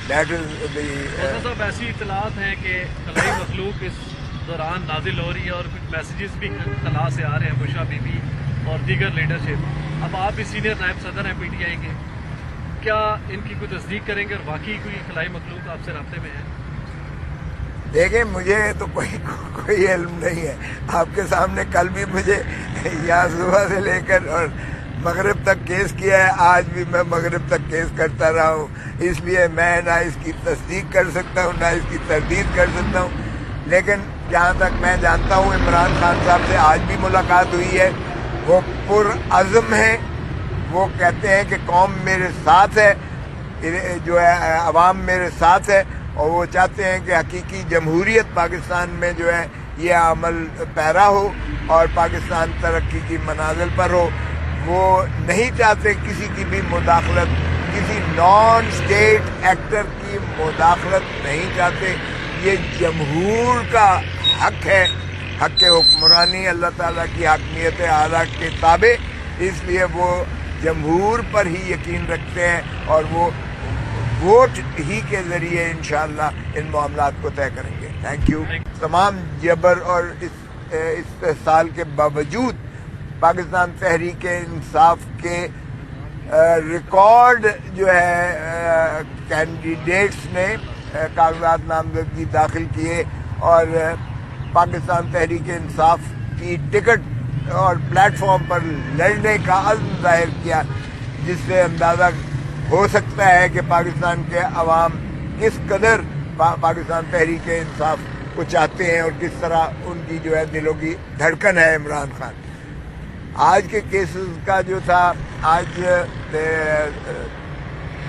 That is the صاحب ایسی اطلاعات ہیں کہ خلائی مخلوق اس دوران نازل ہو رہی ہے اور کچھ میسیجز بھی خلا سے آ رہے ہیں، بشرا بی بی اور دیگر لیڈرشپ. اب آپ بھی سینئر نائب صدر ہیں پی ٹی آئی کے، کیا ان کی کوئی تصدیق کریں گے اور واقعی کوئی خلائی مخلوق آپ سے رابطے میں ہے؟ دیکھیں مجھے تو کوئی علم نہیں ہے. آپ کے سامنے کل بھی مجھے یہاں صبح سے لے کر اور مغرب تک کیس کیا ہے، آج بھی میں مغرب تک کیس کرتا رہا ہوں. اس لیے میں نہ اس کی تصدیق کر سکتا ہوں نہ اس کی تردید کر سکتا ہوں. لیکن جہاں تک میں جانتا ہوں عمران خان صاحب سے آج بھی ملاقات ہوئی ہے. وہ پرعزم ہیں، وہ کہتے ہیں کہ قوم میرے ساتھ ہے، جو ہے عوام میرے ساتھ ہے، اور وہ چاہتے ہیں کہ حقیقی جمہوریت پاکستان میں جو ہے یہ عمل پیرا ہو اور پاکستان ترقی کی منازل پر ہو. وہ نہیں چاہتے کسی کی بھی مداخلت، کسی نان اسٹیٹ ایکٹر کی مداخلت نہیں چاہتے. یہ جمہور کا حق ہے، حق حکمرانی اللہ تعالیٰ کی حاکمیت اعلیٰ کے تابع. اس لیے وہ جمہور پر ہی یقین رکھتے ہیں اور وہ ووٹ ہی کے ذریعے انشاءاللہ ان معاملات کو طے کریں گے. Thank you. تمام جبر اور استحصال کے باوجود پاکستان تحریک انصاف کے ریکارڈ جو ہے کینڈیڈیٹس نے کاغذات نامزدگی داخل کیے اور پاکستان تحریک انصاف کی ٹکٹ اور پلیٹ فارم پر لڑنے کا عزم ظاہر کیا، جس سے اندازہ ہو سکتا ہے کہ پاکستان کے عوام کس قدر پاکستان تحریک انصاف کو چاہتے ہیں اور کس طرح ان کی جو ہے دلوں کی دھڑکن ہے عمران خان. آج کے کیسز کا جو تھا، آج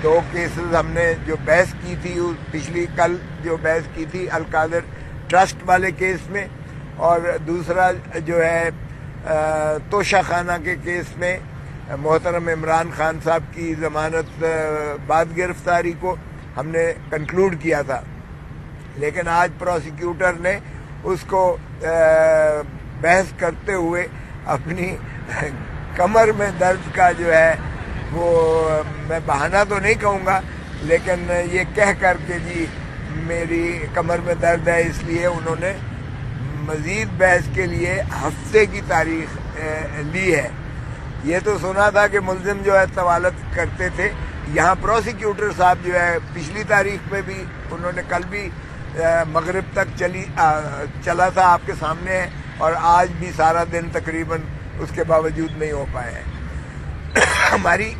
2 کیسز ہم نے جو بحث کی تھی، پچھلی کل جو بحث کی تھی القادر ٹرسٹ والے کیس میں، اور دوسرا جو ہے توشہ خانہ کے کیس میں محترم عمران خان صاحب کی ضمانت بعد گرفتاری کو ہم نے کنکلوڈ کیا تھا. لیکن آج پروسیکیوٹر نے اس کو بحث کرتے ہوئے اپنی کمر میں درد کا جو ہے وہ، میں بہانہ تو نہیں کہوں گا لیکن یہ کہہ کر کہ جی میری کمر میں درد ہے، اس لیے انہوں نے مزید بحث کے لیے ہفتے کی تاریخ لی ہے. یہ تو سنا تھا کہ ملزم جو ہے طوالت کرتے تھے. یہاں پروسیکیوٹر صاحب جو ہے پچھلی تاریخ پہ بھی انہوں نے کل بھی مغرب تک چلا تھا، آپ کے سامنے ہے، اور آج بھی سارا دن تقریباً اس کے باوجود نہیں ہو پائے ہیں. ہماری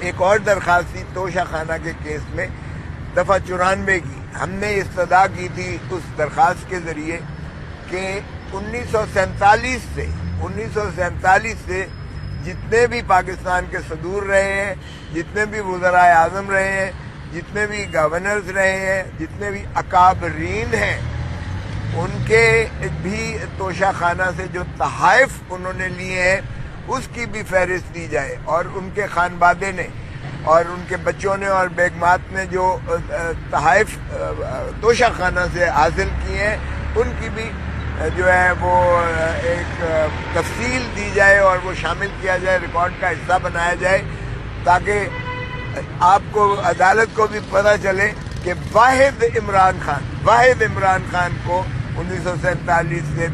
ایک اور درخواست تھی توشہ خانہ کے کیس میں دفعہ 94 کی. ہم نے استدعا کی تھی اس درخواست کے ذریعے کہ 1947 سے جتنے بھی پاکستان کے صدور رہے ہیں، جتنے بھی وزرائے اعظم رہے ہیں، جتنے بھی گورنرز رہے ہیں، جتنے بھی اکابرین ہیں، ان کے بھی توشہ خانہ سے جو تحائف انہوں نے لیے ہیں اس کی بھی فہرست دی جائے، اور ان کے خانوادے نے اور ان کے بچوں نے اور بیگمات نے جو تحائف توشہ خانہ سے حاصل کیے ہیں ان کی بھی جو ہے وہ ایک تفصیل دی جائے اور وہ شامل کیا جائے، ریکارڈ کا حصہ بنایا جائے، تاکہ آپ کو عدالت کو بھی پتہ چلے کہ واحد عمران خان کو 1947 سے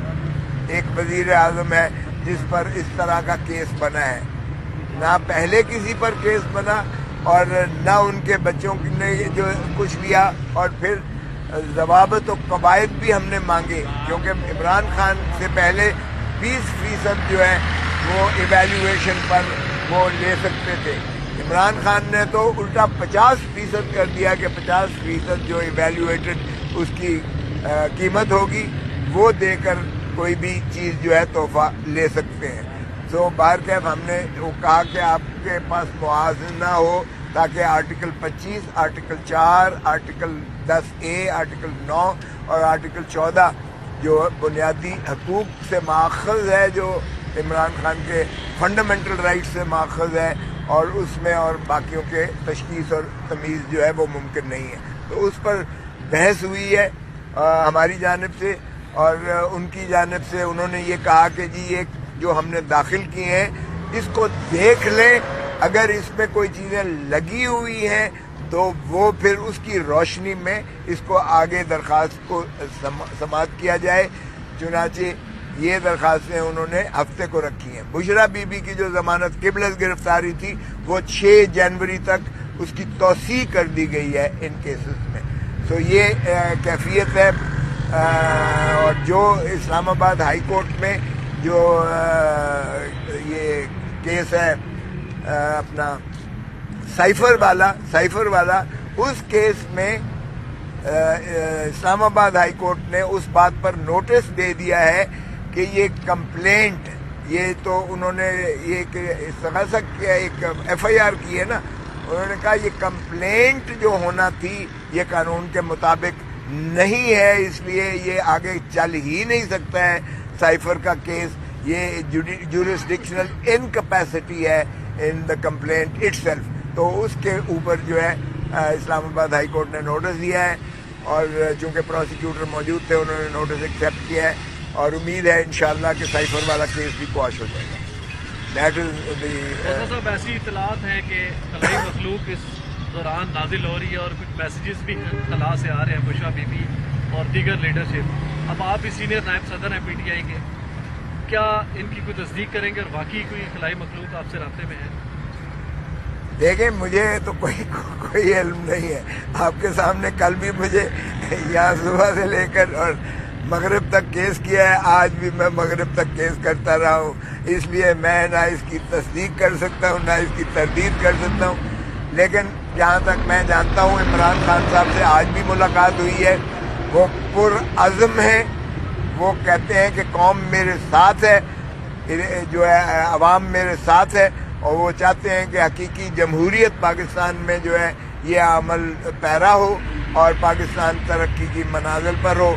ایک وزیر اعظم ہے جس پر اس طرح کا کیس بنا ہے. نہ پہلے کسی پر کیس بنا اور نہ ان کے بچوں نے جو کچھ لیا. اور پھر ضوابط و قواعد بھی ہم نے مانگے، کیونکہ عمران خان سے پہلے 20% جو ہے وہ ایویلیویشن پر وہ لے سکتے تھے. عمران خان نے تو الٹا 50% کر دیا کہ 50% جو ایویلیویٹڈ اس کی قیمت ہوگی وہ دے کر کوئی بھی چیز جو ہے تحفہ لے سکتے ہیں. تو بہرکیف ہم نے وہ کہا کہ آپ کے پاس موازنہ ہو تاکہ article 25، article 4، article 10A، article 9 اور آرٹیکل 14 جو بنیادی حقوق سے ماخذ ہے، جو عمران خان کے فنڈامنٹل رائٹ سے ماخذ ہے، اور اس میں اور باقیوں کے تشخیص اور تمیز جو ہے وہ ممکن نہیں ہے. تو اس پر بحث ہوئی ہے ہماری جانب سے، اور ان کی جانب سے انہوں نے یہ کہا کہ جی یہ جو ہم نے داخل کیے ہیں اس کو دیکھ لیں، اگر اس میں کوئی چیزیں لگی ہوئی ہیں تو وہ پھر اس کی روشنی میں اس کو آگے درخواست کو سماعت کیا جائے. چنانچہ یہ درخواستیں انہوں نے ہفتے کو رکھی ہیں. بشرا بی بی کی جو ضمانت قبل گرفتاری تھی وہ 6 جنوری تک اس کی توسیع کر دی گئی ہے ان کیسز میں. تو یہ کیفیت ہے. اور جو اسلام آباد ہائی کورٹ میں جو یہ کیس ہے اپنا سائفر والا اس کیس میں اسلام آباد ہائی کورٹ نے اس بات پر نوٹس دے دیا ہے کہ یہ کمپلینٹ، یہ تو انہوں نے یہ استغاثہ کیا، ایک FIR کی ہے نا، انہوں نے کہا یہ کمپلینٹ جو ہونا تھی یہ قانون کے مطابق نہیں ہے، اس لیے یہ آگے چل ہی نہیں سکتا ہے سائفر کا کیس. یہ جورسڈکشنل انکیپیسٹی ہے ان دا کمپلینٹ اٹ سیلف. تو اس کے اوپر جو ہے اسلام آباد ہائی کورٹ نے نوٹس دیا ہے، اور چونکہ پروسیکیوٹر موجود تھے انہوں نے نوٹس ایکسیپٹ کیا ہے، اور امید ہے انشاءاللہ کہ سائفر والا کیس بھی قواش ہو جائے گا. دیٹ از دی. صاحب ایسی اطلاعات ہیں کہ خلائی مخلوق اس دوران نازل ہو رہی ہے اور کچھ میسیجز بھی خلا سے آ رہے ہیں بشرا بی بی اور دیگر لیڈرشپ. اب آپ بھی سینئر نائب صدر ہیں PTI کے، کیا ان کی کوئی تصدیق کریں گے اور واقعی کوئی خلائی مخلوق آپ سے رابطے میں ہے؟ دیکھیں مجھے تو کوئی علم نہیں ہے. آپ کے سامنے کل بھی مجھے یہاں صبح سے لے کر اور مغرب تک کیس کیا ہے، آج بھی میں مغرب تک کیس کرتا رہا ہوں، اس لیے میں نہ اس کی تصدیق کر سکتا ہوں نہ اس کی تردید کر سکتا ہوں. لیکن جہاں تک میں جانتا ہوں عمران خان صاحب سے آج بھی ملاقات ہوئی ہے. وہ پرعزم ہیں، وہ کہتے ہیں کہ قوم میرے ساتھ ہے، جو ہے عوام میرے ساتھ ہے، اور وہ چاہتے ہیں کہ حقیقی جمہوریت پاکستان میں جو ہے یہ عمل پیرا ہو اور پاکستان ترقی کی منازل پر ہو.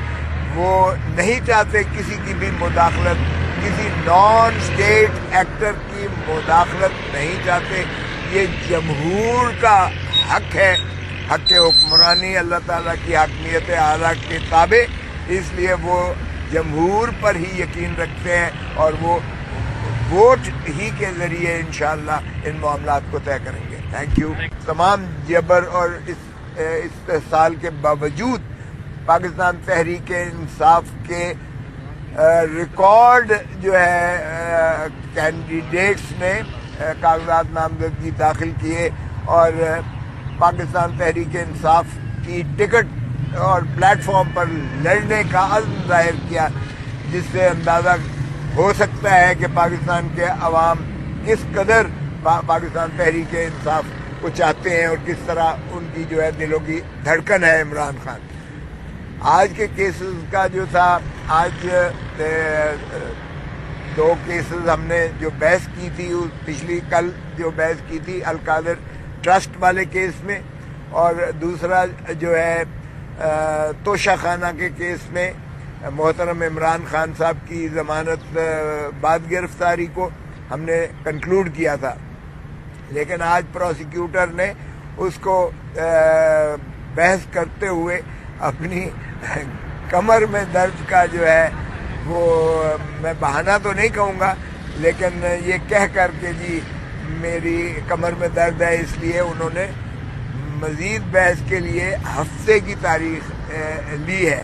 وہ نہیں چاہتے کسی کی بھی مداخلت، کسی نان اسٹیٹ ایکٹر کی مداخلت نہیں چاہتے. یہ جمہور کا حق ہے، حق حکمرانی اللہ تعالیٰ کی حاکمیت اعلیٰ کے تابع، اس لیے وہ جمہور پر ہی یقین رکھتے ہیں اور وہ ووٹ ہی کے ذریعے انشاءاللہ ان معاملات کو طے کریں گے. Thank you. تمام جبر اور استحصال کے باوجود پاکستان تحریک انصاف کے ریکارڈ جو ہے کینڈیڈیٹس نے کاغذات نامزدگی داخل کیے اور پاکستان تحریک انصاف کی ٹکٹ اور پلیٹ فارم پر لڑنے کا عزم ظاہر کیا، جس سے اندازہ ہو سکتا ہے کہ پاکستان کے عوام کس قدر پاکستان تحریک انصاف کو چاہتے ہیں اور کس طرح ان کی جو ہے دلوں کی دھڑکن ہے عمران خان. آج کے کیسز کا جو تھا، آج 2 کیسز ہم نے جو بحث کی تھی، پچھلی کل جو بحث کی تھی القادر ٹرسٹ والے کیس میں، اور دوسرا جو ہے توشہ خانہ کے کیس میں محترم عمران خان صاحب کی ضمانت بعد گرفتاری کو ہم نے کنکلوڈ کیا تھا. لیکن آج پروسیکیوٹر نے اس کو بحث کرتے ہوئے اپنی کمر میں درد کا جو ہے وہ، میں بہانہ تو نہیں کہوں گا لیکن یہ کہہ کر کہ جی میری کمر میں درد ہے، اس لیے انہوں نے مزید بحث کے لیے ہفتے کی تاریخ لی ہے.